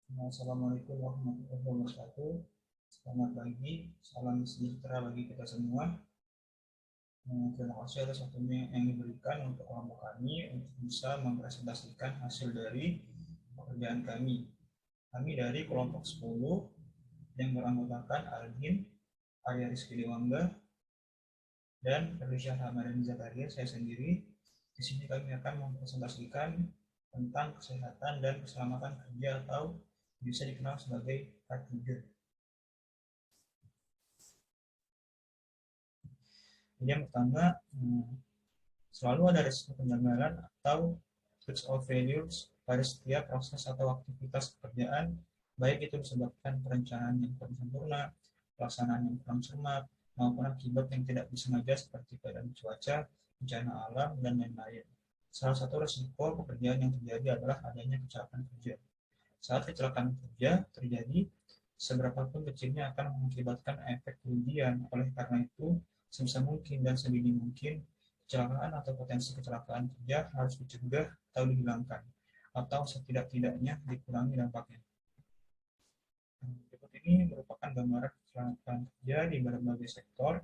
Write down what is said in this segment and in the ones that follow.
Assalamualaikum warahmatullahi wabarakatuh. Selamat pagi, salam sejahtera bagi kita semua. Terima kasih atas waktunya yang diberikan untuk kelompok kami untuk bisa mempresentasikan hasil dari pekerjaan kami. Kami dari kelompok 10 yang beranggotakan Alvin, Arya Rizky Dewangga, dan Felicia Ramadan Zakaria, saya sendiri. Di sini kami akan mempresentasikan tentang kesehatan dan keselamatan kerja atau bisa dikenal sebagai K3. Jadi yang pertama, selalu ada risiko kegagalan atau risk of failures pada setiap proses atau aktivitas pekerjaan, baik itu disebabkan perencanaan yang kurang sempurna, pelaksanaan yang kurang cermat, maupun akibat yang tidak disengaja seperti keadaan cuaca, bencana alam, dan lain-lain. Salah satu risiko pekerjaan yang terjadi adalah adanya kecelakaan kerja. Saat kecelakaan kerja terjadi, seberapapun kecilnya akan mengakibatkan efek kerugian. Oleh karena itu, sebisa mungkin dan sedini mungkin kecelakaan atau potensi kecelakaan kerja harus dicegah atau dihilangkan, atau setidak-tidaknya dikurangi dampaknya. Berikut ini merupakan gambaran kecelakaan kerja di berbagai sektor,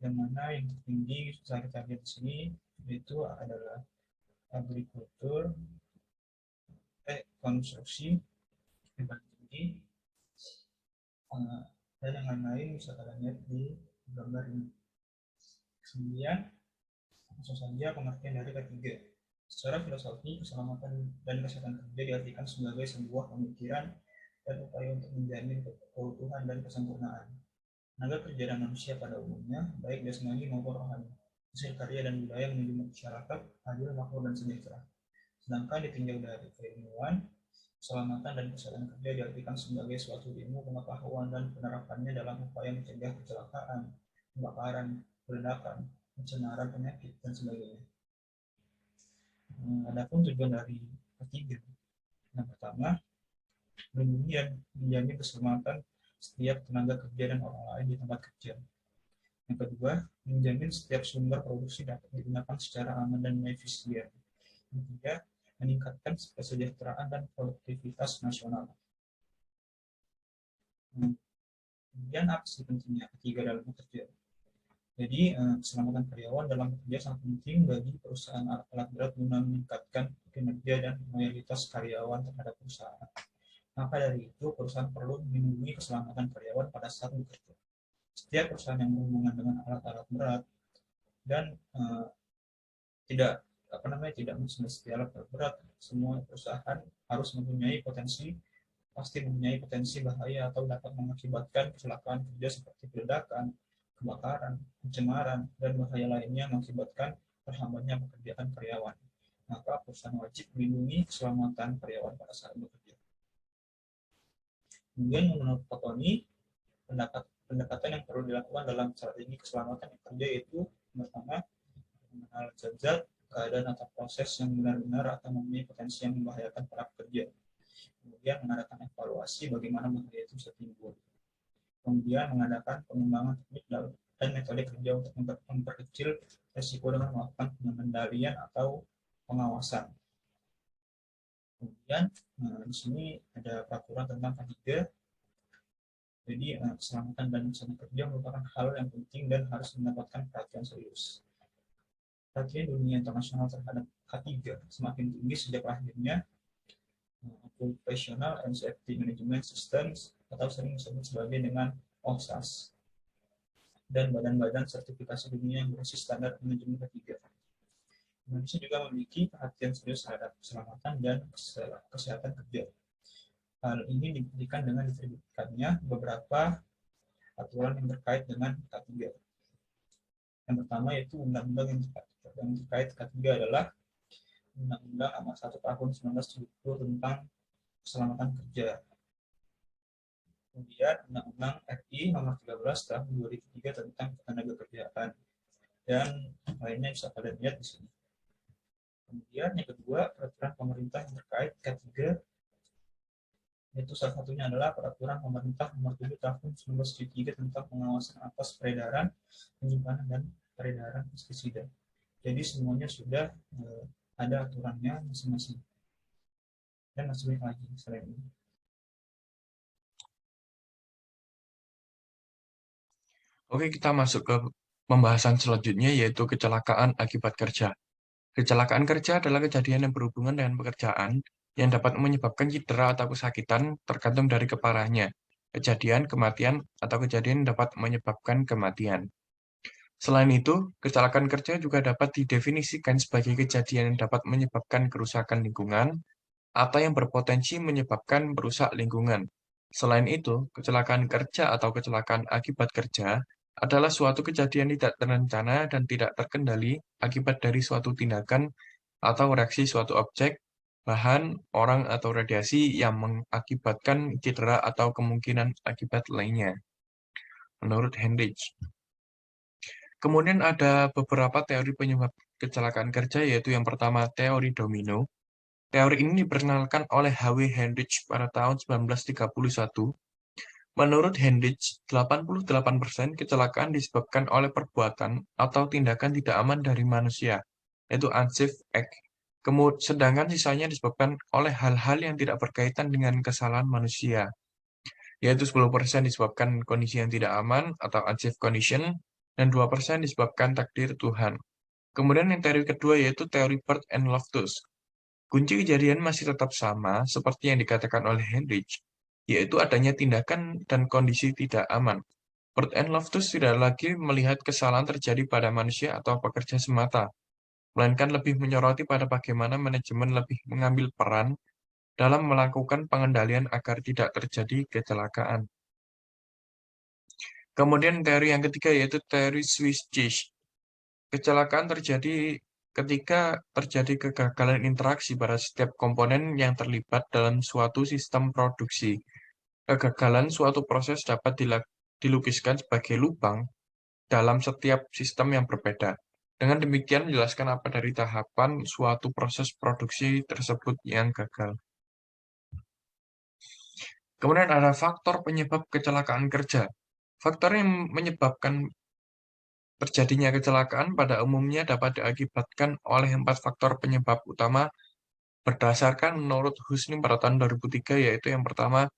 yang mana yang tertinggi saya kita lihat di sini yaitu adalah agrikultur, konstruksi, yang tinggi, dan yang lain-lain bisa kalian lihat di gambar ini. Kemudian langsung saja pengertian dari ketiga. Secara filosofi, keselamatan dan kesehatan kerja diartikan sebagai sebuah pemikiran dan upaya untuk menjamin keutuhan dan kesempurnaan tenaga kerja dan manusia pada umumnya, baik jasmani maupun rohani, hasil karya dan budaya menuju masyarakat adil, makmur, dan sejahtera. Sedangkan ditinjau dari keilmuan, keselamatan dan kesehatan kerja diartikan sebagai suatu ilmu pengetahuan dan penerapannya dalam upaya mencegah kecelakaan, kebakaran, ledakan, pencemaran penyakit, dan sebagainya. Adapun tujuan dari ketiga, yang pertama, melindungi dan menjamin keselamatan setiap tenaga kerja dan orang lain di tempat kerja. Yang kedua, menjamin setiap sumber produksi dapat digunakan secara aman dan efisien. Yang ketiga, meningkatkan kesejahteraan dan produktivitas nasional. Kemudian apa sih pentingnya ketiga dalam bekerja? Jadi, keselamatan karyawan dalam bekerja sangat penting bagi perusahaan alat berat guna meningkatkan kinerja dan loyalitas karyawan terhadap perusahaan. Maka dari itu, perusahaan perlu melindungi keselamatan karyawan pada saat bekerja. Setiap perusahaan yang berhubungan dengan alat-alat berat dan tidak tidak mesti alat berat, semua perusahaan harus pasti mempunyai potensi bahaya atau dapat mengakibatkan kecelakaan kerja seperti ledakan, kebakaran, pencemaran, dan bahaya lainnya mengakibatkan terhambatnya pekerjaan karyawan. Maka perusahaan wajib melindungi keselamatan karyawan pada saat bekerja. Kemudian menurut Pak Tony, pendekatan yang perlu dilakukan dalam strategi keselamatan kerja yaitu pertama, mengenal zat-zat, keadaan atau proses yang benar-benar akan mempunyai potensi yang membahayakan para pekerja. Kemudian mengadakan evaluasi bagaimana bahaya itu bisa timbul. Kemudian mengadakan pengembangan teknik dan metode kerja untuk memperkecil resiko dengan melakukan pengendalian atau pengawasan. Kemudian di sini ada peraturan tentang K3. Jadi keselamatan dan kesehatan kerja merupakan hal yang penting dan harus mendapatkan perhatian serius. Perhatian dunia internasional terhadap K3 semakin tinggi sejak lahirnya Occupational and Safety Management Systems atau sering disebut sebagai dengan OSAS dan badan-badan sertifikasi dunia yang berbasis standar manajemen K3. Indonesia juga memiliki perhatian serius terhadap keselamatan dan kesehatan kerja. Hal ini dibuktikan dengan diterbitkannya beberapa aturan yang terkait dengan K3. Yang pertama yaitu undang-undang yang terkait K3 adalah Undang-Undang Nomor 1 Tahun 1970 tentang Keselamatan Kerja. Kemudian Undang-Undang RI Nomor 13 Tahun 2003 tentang Ketenagakerjaan. Dan lainnya bisa kalian lihat di sini. Kemudian yang kedua, peraturan pemerintah yang terkait K3, yaitu salah satunya adalah peraturan pemerintah nomor 7 tahun 1973 tentang pengawasan atas peredaran, penyimpanan, dan peredaran pestisida. Jadi semuanya sudah ada aturannya masing-masing. Dan masih banyak lagi selain ini. Oke, kita masuk ke pembahasan selanjutnya, yaitu kecelakaan akibat kerja. Kecelakaan kerja adalah kejadian yang berhubungan dengan pekerjaan yang dapat menyebabkan cedera atau kesakitan tergantung dari keparahannya. Kejadian, kematian, atau kejadian yang dapat menyebabkan kematian. Selain itu, kecelakaan kerja juga dapat didefinisikan sebagai kejadian yang dapat menyebabkan kerusakan lingkungan atau yang berpotensi menyebabkan merusak lingkungan. Selain itu, kecelakaan kerja atau kecelakaan akibat kerja adalah suatu kejadian tidak terencana dan tidak terkendali akibat dari suatu tindakan atau reaksi suatu objek, bahan, orang, atau radiasi yang mengakibatkan cedera atau kemungkinan akibat lainnya, menurut Heinrich. Kemudian ada beberapa teori penyebab kecelakaan kerja, yaitu yang pertama teori domino. Teori ini diperkenalkan oleh H.W. Heinrich pada tahun 1931. Menurut Heinrich, 88% kecelakaan disebabkan oleh perbuatan atau tindakan tidak aman dari manusia, yaitu unsafe act. Sedangkan sisanya disebabkan oleh hal-hal yang tidak berkaitan dengan kesalahan manusia, yaitu 10% disebabkan kondisi yang tidak aman atau unsafe condition, dan 2% disebabkan takdir Tuhan. Kemudian yang teori kedua yaitu teori Bird and Loftus. Kunci kejadian masih tetap sama seperti yang dikatakan oleh Heinrich, yaitu adanya tindakan dan kondisi tidak aman. Bird and Loftus tidak lagi melihat kesalahan terjadi pada manusia atau pekerja semata, melainkan lebih menyoroti pada bagaimana manajemen lebih mengambil peran dalam melakukan pengendalian agar tidak terjadi kecelakaan. Kemudian teori yang ketiga yaitu teori Swiss cheese. Kecelakaan terjadi ketika terjadi kegagalan interaksi pada setiap komponen yang terlibat dalam suatu sistem produksi. Kegagalan suatu proses dapat dilukiskan sebagai lubang dalam setiap sistem yang berbeda. Dengan demikian, menjelaskan apa dari tahapan suatu proses produksi tersebut yang gagal. Kemudian ada faktor penyebab kecelakaan kerja. Faktor yang menyebabkan terjadinya kecelakaan pada umumnya dapat diakibatkan oleh 4 faktor penyebab utama berdasarkan menurut Husni pada tahun 2003, yaitu yang pertama,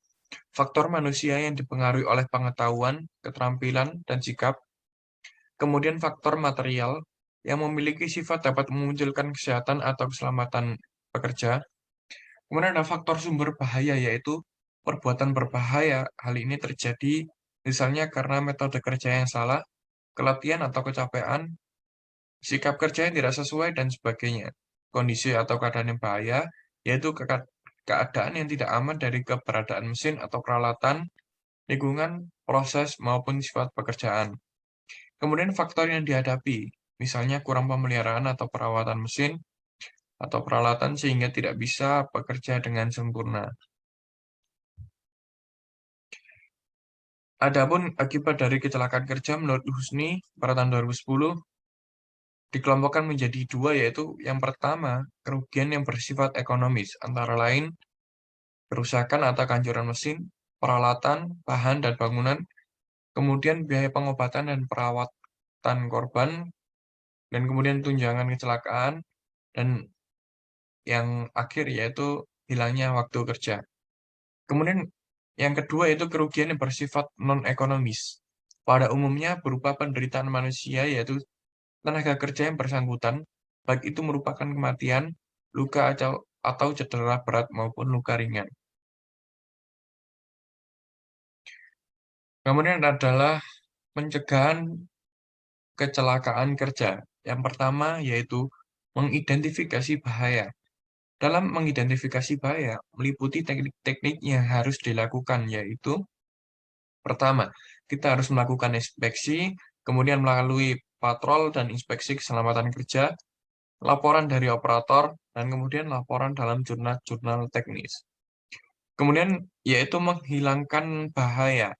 faktor manusia yang dipengaruhi oleh pengetahuan, keterampilan, dan sikap. Kemudian faktor material yang memiliki sifat dapat memunculkan kesehatan atau keselamatan pekerja. Kemudian ada faktor sumber bahaya, yaitu perbuatan berbahaya. Hal ini terjadi misalnya karena metode kerja yang salah, keletihan atau kecapean, sikap kerja yang tidak sesuai, dan sebagainya. Kondisi atau keadaan yang bahaya, yaitu keadaan yang tidak aman dari keberadaan mesin atau peralatan, lingkungan, proses, maupun sifat pekerjaan. Kemudian faktor yang dihadapi, misalnya kurang pemeliharaan atau perawatan mesin atau peralatan sehingga tidak bisa bekerja dengan sempurna. Adapun akibat dari kecelakaan kerja menurut Husni pada tahun 2010 dikelompokkan menjadi dua, yaitu yang pertama, kerugian yang bersifat ekonomis, antara lain kerusakan atau kehancuran mesin, peralatan, bahan, dan bangunan, kemudian biaya pengobatan dan perawatan korban, dan kemudian tunjangan kecelakaan, dan yang akhir yaitu hilangnya waktu kerja. Kemudian yang kedua yaitu kerugian yang bersifat non-ekonomis. Pada umumnya berupa penderitaan manusia, yaitu tenaga kerja yang bersangkutan, baik itu merupakan kematian, luka atau cedera berat maupun luka ringan. Kemudian adalah pencegahan kecelakaan kerja. Yang pertama yaitu mengidentifikasi bahaya. Dalam mengidentifikasi bahaya, meliputi teknik-teknik yang harus dilakukan, yaitu pertama, kita harus melakukan inspeksi, kemudian melalui patrol dan inspeksi keselamatan kerja, laporan dari operator, dan kemudian laporan dalam jurnal-jurnal teknis. Kemudian yaitu menghilangkan bahaya.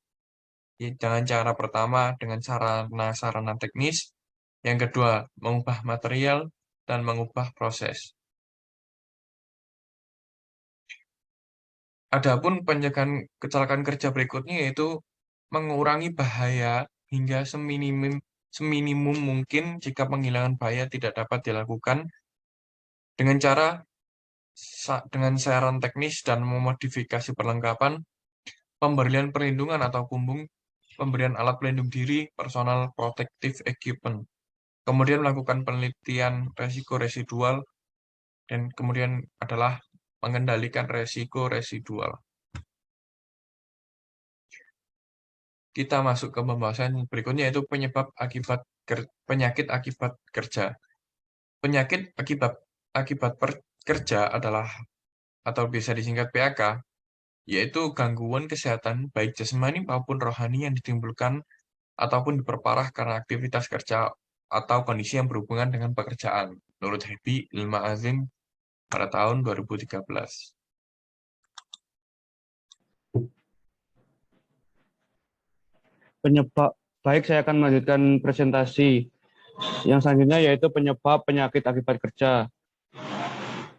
Dengan cara pertama dengan sarana-sarana teknis, yang kedua mengubah material, dan mengubah proses. Adapun pencegahan kecelakaan kerja berikutnya yaitu mengurangi bahaya hingga seminimum mungkin jika penghilangan bahaya tidak dapat dilakukan dengan cara dengan saran teknis dan memodifikasi perlengkapan, pemberian perlindungan atau pemberian alat pelindung diri, personal protective equipment. Kemudian melakukan penelitian resiko residual, dan kemudian adalah mengendalikan resiko residual. Kita masuk ke pembahasan berikutnya, yaitu penyakit akibat kerja. Penyakit akibat kerja adalah, atau bisa disingkat PAK, yaitu gangguan kesehatan baik jasmani maupun rohani yang ditimbulkan ataupun diperparah karena aktivitas kerja atau kondisi yang berhubungan dengan pekerjaan, menurut Happy Ilma Azim pada tahun 2013. Penyebab, baik, saya akan melanjutkan presentasi. Yang selanjutnya yaitu penyebab penyakit akibat kerja.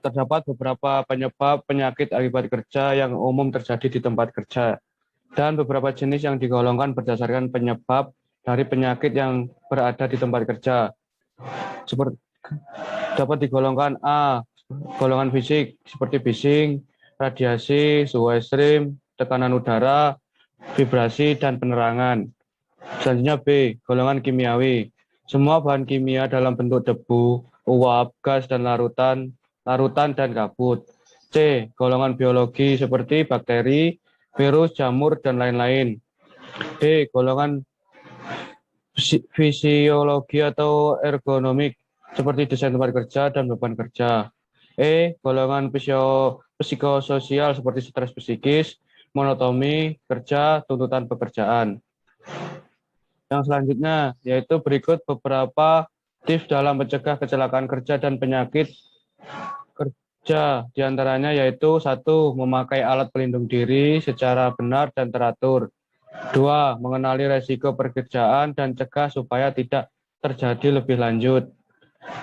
Terdapat beberapa penyebab penyakit akibat kerja yang umum terjadi di tempat kerja, dan beberapa jenis yang digolongkan berdasarkan penyebab dari penyakit yang berada di tempat kerja. Seperti dapat digolongkan A, golongan fisik seperti bising, radiasi, suhu ekstrim, tekanan udara, vibrasi, dan penerangan. Selanjutnya B, golongan kimiawi. Semua bahan kimia dalam bentuk debu, uap, gas, dan larutan dan kabut. C, golongan biologi seperti bakteri, virus, jamur, dan lain-lain. D, golongan fisiologi atau ergonomik seperti desain tempat kerja dan beban kerja. E, golongan psikososial seperti stres psikis, monotoni kerja, tuntutan pekerjaan. Yang selanjutnya yaitu berikut beberapa tips dalam mencegah kecelakaan kerja dan penyakit kerja. Di antaranya yaitu 1. Memakai alat pelindung diri secara benar dan teratur. 2. Mengenali resiko pekerjaan dan cegah supaya tidak terjadi lebih lanjut.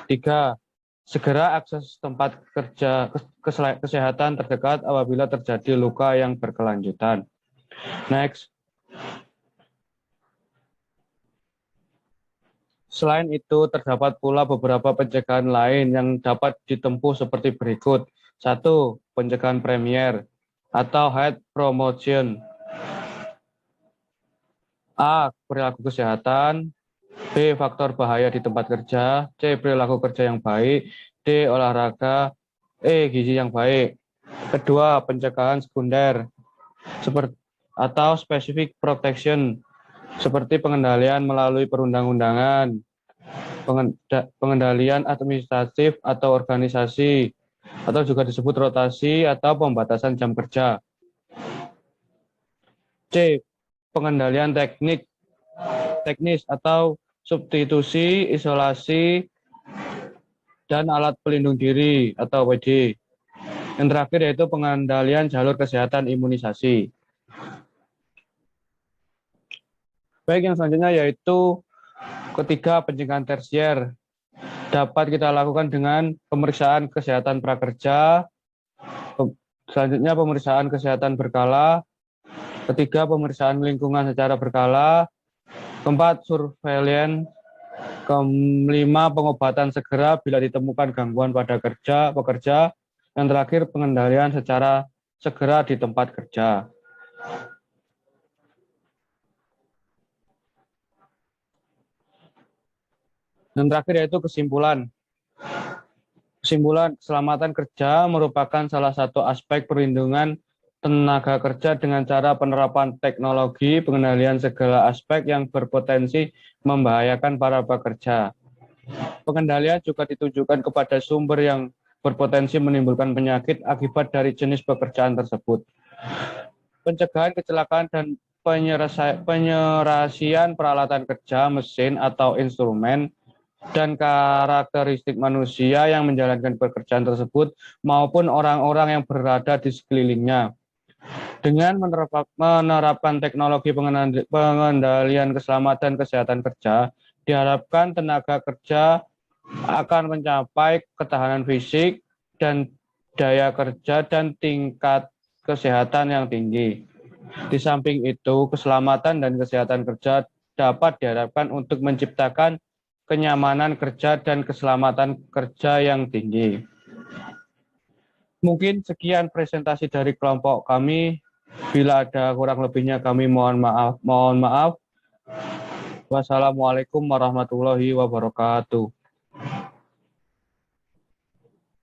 3. Segera akses tempat kerja kesehatan terdekat apabila terjadi luka yang berkelanjutan. Next. Selain itu, terdapat pula beberapa pencegahan lain yang dapat ditempuh seperti berikut. 1. Pencegahan premier atau health promotion. A. Perilaku kesehatan. B. Faktor bahaya di tempat kerja. C. Perilaku kerja yang baik. D. Olahraga. E. Gizi yang baik. Kedua, pencegahan sekunder atau specific protection, seperti pengendalian melalui perundang-undangan, pengendalian administratif atau organisasi, atau juga disebut rotasi atau pembatasan jam kerja. C. Pengendalian teknis atau substitusi, isolasi, dan alat pelindung diri atau WD. Yang terakhir yaitu pengendalian jalur kesehatan imunisasi. Baik, yang selanjutnya yaitu ketiga, pencegahan tersier. Dapat kita lakukan dengan pemeriksaan kesehatan prakerja. Selanjutnya pemeriksaan kesehatan berkala. Ketiga, pemeriksaan lingkungan secara berkala. Keempat, surveillance. Kelima, pengobatan segera bila ditemukan gangguan pada pekerja. Yang terakhir, pengendalian secara segera di tempat kerja. Yang terakhir yaitu kesimpulan. Kesimpulan, keselamatan kerja merupakan salah satu aspek perlindungan tenaga kerja dengan cara penerapan teknologi, pengendalian segala aspek yang berpotensi membahayakan para pekerja. Pengendalian juga ditujukan kepada sumber yang berpotensi menimbulkan penyakit akibat dari jenis pekerjaan tersebut. Pencegahan kecelakaan dan penyerasian peralatan kerja, mesin atau instrumen, dan karakteristik manusia yang menjalankan pekerjaan tersebut maupun orang-orang yang berada di sekelilingnya. Dengan menerapkan teknologi pengendalian keselamatan kesehatan kerja, diharapkan tenaga kerja akan mencapai ketahanan fisik dan daya kerja dan tingkat kesehatan yang tinggi. Di samping itu, keselamatan dan kesehatan kerja dapat diharapkan untuk menciptakan kenyamanan kerja dan keselamatan kerja yang tinggi. Mungkin sekian presentasi dari kelompok kami. Bila ada kurang lebihnya kami mohon maaf. Wassalamualaikum warahmatullahi wabarakatuh.